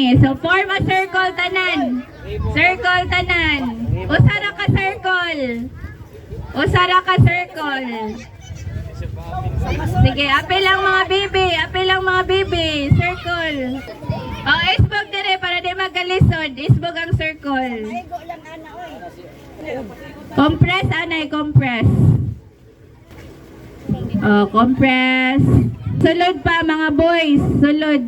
ni. So form a circle tanan. Circle tanan. Usara ka circle. Usara ka circle. Sige, apil lang mga bibi. Apil lang mga bibi. Circle. Oh, isbog dire para di magkalisod. Isbog ang circle. Compress, anay, compress. Oh, compress. Sulod pa mga boys. Sulod.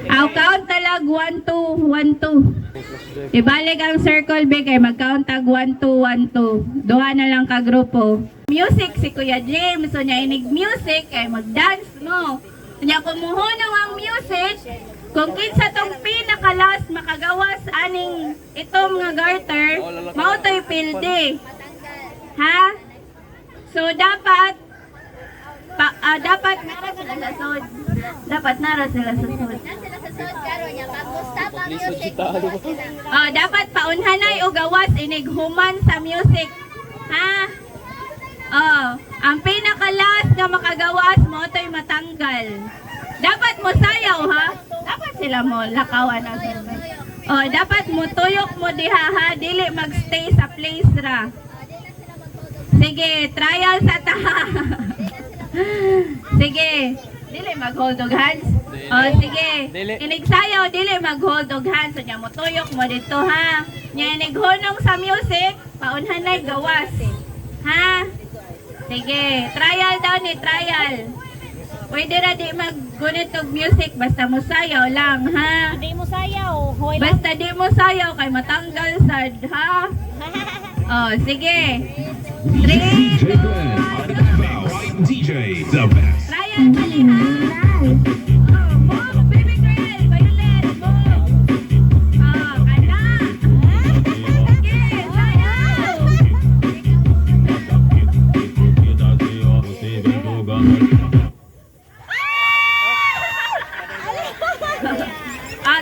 I'll count talag 1, 2, 1, 2. Ibalik ang circle big ay mag-count tag 1, 2, 1, 2. Duha na lang ka grupo. Music si Kuya James. So niya inig music ay mag-dance mo. So niya kumuhunong ang music. Kung kinsa tong pinaka-last makagawas aning itong nga garter, mao to'y pilde. Ha? So dapat dapat nara sila sa sod. Dapat nara sila sa sod. Dapat paunhanay o gawas inig human sa music. Ha? Ang pinaka-last nga makagawas mo to'y matanggal. Dapat mo sayaw ha? Dapat sila mo lakawan na sila. Dapat mo tuyok mo diha ha, dili magstay sa place ra. Sige, trial sa taha. Sige, dili mag-hold og hands. Sige, inigsayaw dili mag-hold og hands. So nya mo tuyok mo dito ha. Nya inighunong sa music, paunhanay gawas. Ha? Sige, trial daw ni trial. Pwede na di maggunit og music basta mo sayaw lang ha. Di mo sayaw, hoy lang. Basta di mo sayaw kay matanggal sad ha. Sige. 3, 2, 1, DJ, the best. trial mali ha. Move, baby girl, violet, move. Kana. Sige, sayaw.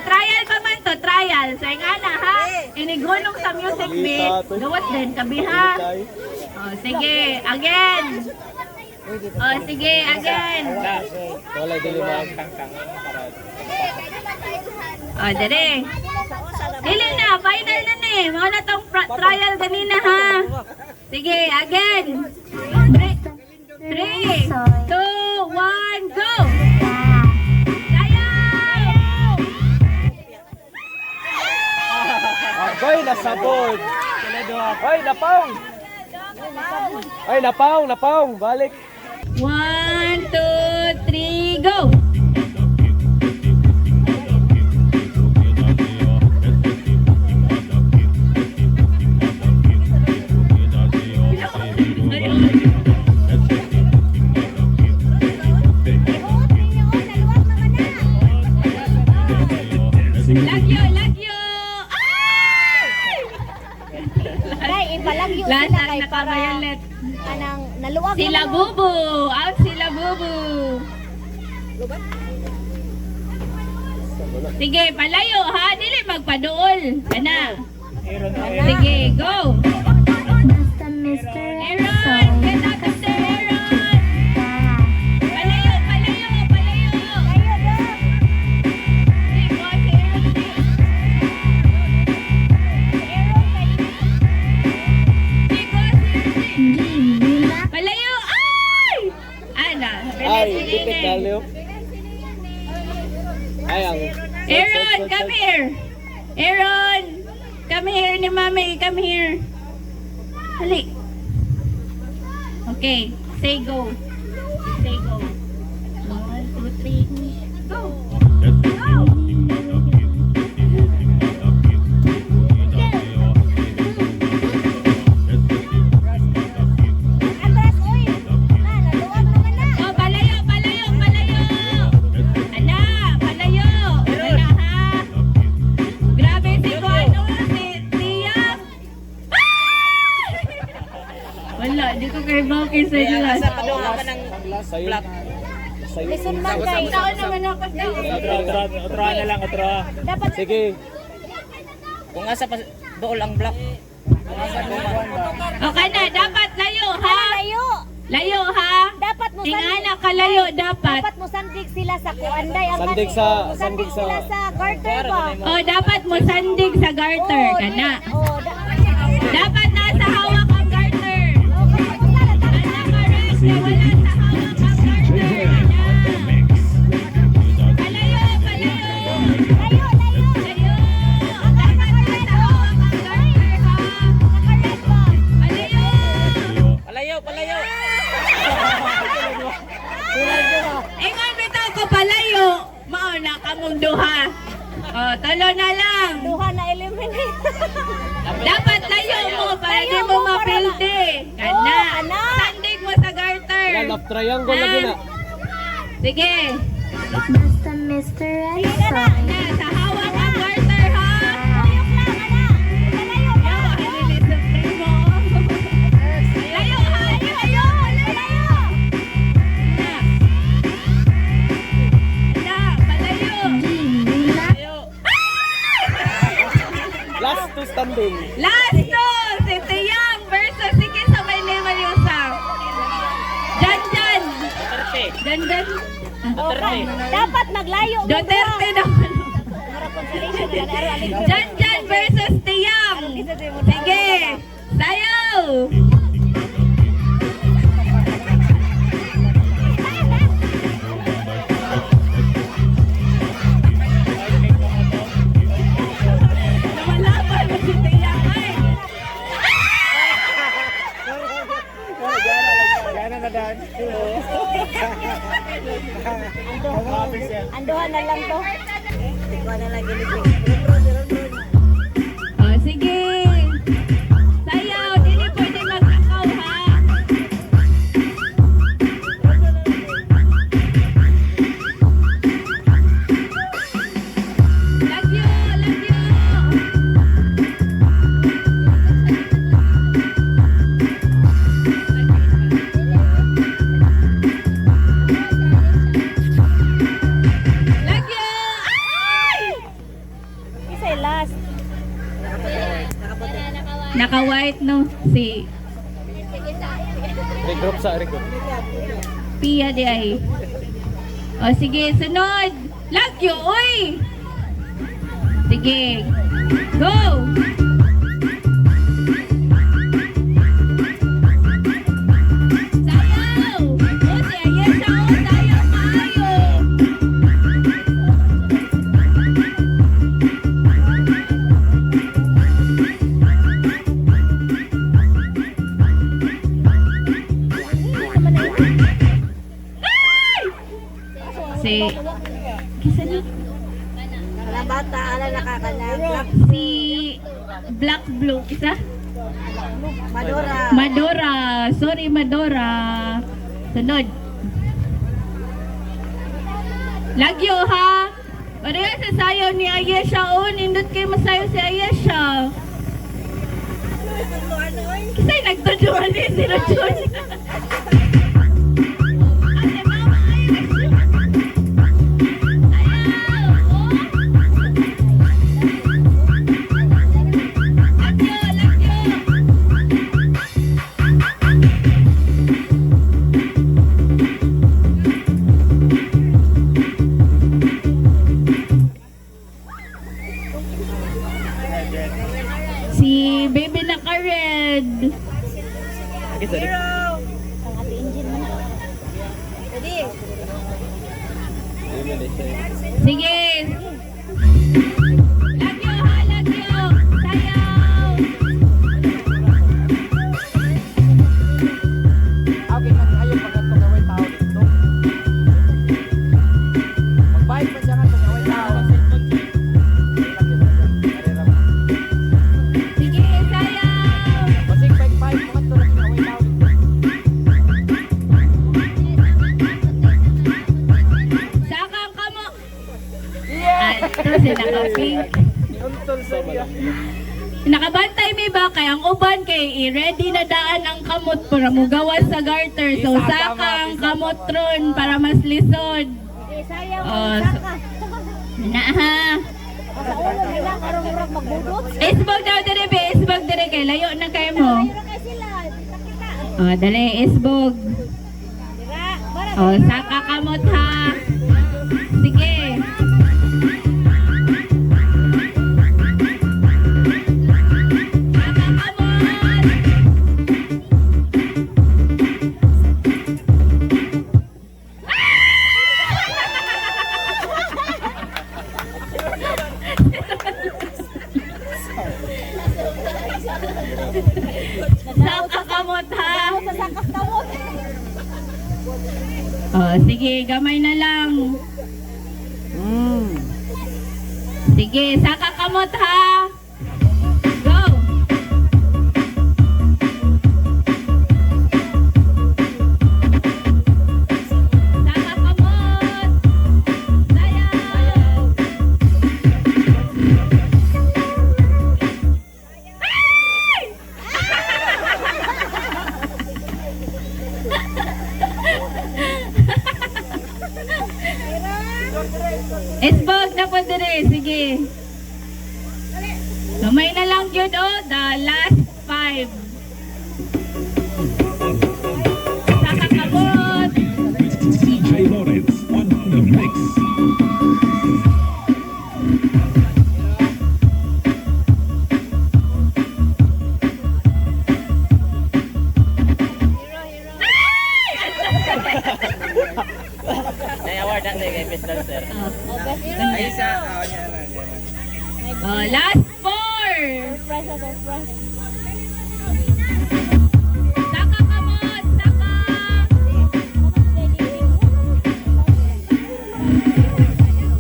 Trial pa man to, trial. So, nga na ha. Inigunong sa music beat. Gawas din, kabi ha. Sige, again. Sige, again. Wala dili magtangtang para. Dere. Dili na, final na ni. Mga na tong trial ganina ha. Sige, again. 3, 2, 1, go! Agoy, nasabod. Ay, napong. Ay, napong. Balik. 1, 2, 3, go! Lagyo! Day, ipalagyo Lahat sila ang kay para naka-violet. anang naluwag Sila naman. Bubu! Out sila Bubu! Sige, palayo ha! Dili magpaduol! Kana! Sige, go! Aaron! Get out of there, Aaron! Palayo! Sige, go, si Aaron. Palayo! Ay! Ana! Ay, dipit daliw. Ay, ang Aaron, come here! Aaron! Come here ni Mami! Come here! Hali! Okay, say go. Say go. 1, 2, 3, go! Atras, uy. Naluwag naman na. Oh, palayo! Ana, palayo! Ana ha! Grabe si Kuano, si Tia! Ah! Wala, di ko kayo bakit sa glass. Listen man kay. Taon naman ako daw. Otra na lang, otra. Dapat Sige. Kung asa pa dool ang block. Okay na, dapat layo ha! layo. Layo ha! dapat mo Ingana kalayo dapat. Dapat mo sandig sila sa kuanday. Ang Sandig kasi- sa- sandig sandig sa- sila sa garter ba? Oh, dapat mo sandig sa garter Oo, kana. Oh, Dapat nasa hawak ang garter. Oh, kapag mo sana, dapat Ana correct na wala sa hawak ang garter. Ana. Palayo, palayo. layo, layo. Palayo. Dapat nasa hawak ang garter ha. Correct ba? Palayo. Palayo, palayo. Ingon bitaw ko palayo. Mao na kamong duha. Oh, talo na lang. Duha na eliminate. Dapat layo mo para di Layo mo mo para mapilde. Kana. Oo, kana. Sandig mo sa garter. Yan, love triangle lagi na. Sige. Basta Mr. Sige ka na. Na, sa hawak ang garter ha. Tuyok lang, ana. Layo ba? Yawa, ililisip mo. Layo ha, layo. Layo. Na, palayo. Palayo. Last two standing. Last two, si Tiyang versus sige sa may lima Yusang. Jan. Duterte. Jan. Duterte. Dapat maglayo. mo Duterte ba? naman. Mura consolation na ano, Jan versus Tiyang. Sige, sayaw. Lumalaban mo si Tiyang ay. Gana na dahil. Anduhan na lang to. Ikaw na lang ginigil. Oh, sige. Sayaw, dili pwede magtakaw ha. Lagyo. Lagyo. Ay! Isa'y last. Naka-white no si Regroup sa regroup. Pia di ay. O sige, sunod. Lagyo, oy! Sige. Go! Sayaw! O si Ayesha, o sayaw kayo! Si... Kisa na? Wala bata, ala nakakalap. Si... Black Blue. Kisa? Madura. Madora. Sorry, Madora. Sunod. Lagyo, ha? Pareha sa sayaw ni Ayesha. O, nindot kayo masayaw si Ayesha. Kisa'y nagtuduan ni si Rachon. Ate, mama, Ayesha. Sayaw! O! Lagyo, lagyo! Si baby naka-red. Ang ati engine man. Pwede. Sige. Lagyo ha, lagyo. Sayaw. Okay, ayaw pag ito gawin tao dito. Magbayad pa siya nga sa gawin tao. Sige, sayaw. Basig bayad mga ito na gawin tao dito. Sakang kamo. Ay, ito sila ka-pink. Untol sa iya. Nakabantay mi ba kay ang uban kay i-ready na daan ang kamot para mugawas sa garter. So sakang kamot ron para mas lisod. Sige, sayaw. Oh, Saka. Na ha. Sa ulo nila, karong murag magbudot. Isbog daw dire be, isbog dire kay layo na kay mo. Mayroon kay sila. Kita-kita. Oh, dali isbog. Dira. Oh, saka kamot ha. Sige. Saka kamot. Saka kamot ha. Sasakak kamot. Oh, sige, gamay na lang. Sige, saka kamot ha. Go. Saka kamot. Sayaw. Esbog na po dire, sige. Gamay na lang yun, oh, the last 5. Saka kabot. DJ Lawrence on the mix. Nay-award ang kay Best Dancer. Ay, isa. Oh, last 4. Surprise, surprise. Saka kamot, saka.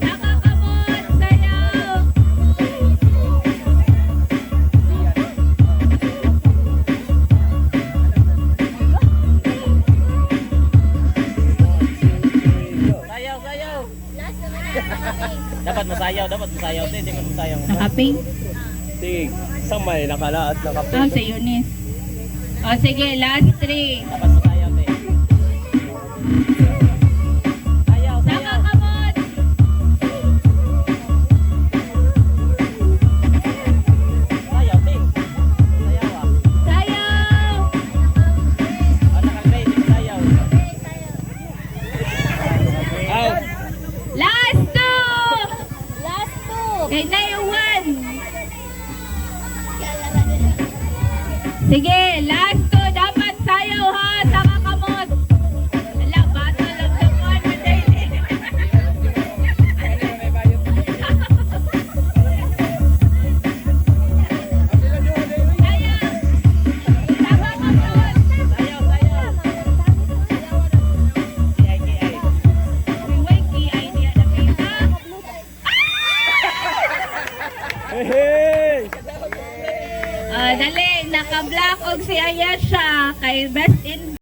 Saka kamot, sayaw. Sayaw, sayaw. Dapat masayaw, Hindi mo masayaw. Nakaping. Sige, isang may nakalaat na kape. Oh, sa Eunice. Oh, sige, last 3. Dapat masayaw, te. Sayaw, Saka sayaw. kamot. Sayaw, te. Sayaw, ah. Sayaw. Ano kang bay, di masayaw. Out. Last 2. Last two. Kay na yung 1. Sige, last 2. Dapat sayaw ha. Saka kamot. Ala, bata lang sa buwan. Madali. Sayaw. Saka kamot. Sayaw, sayaw. Ay, ay, ay. Uy, key idea na kita. Hey! Dali, naka-block og si Ayesha kay Best in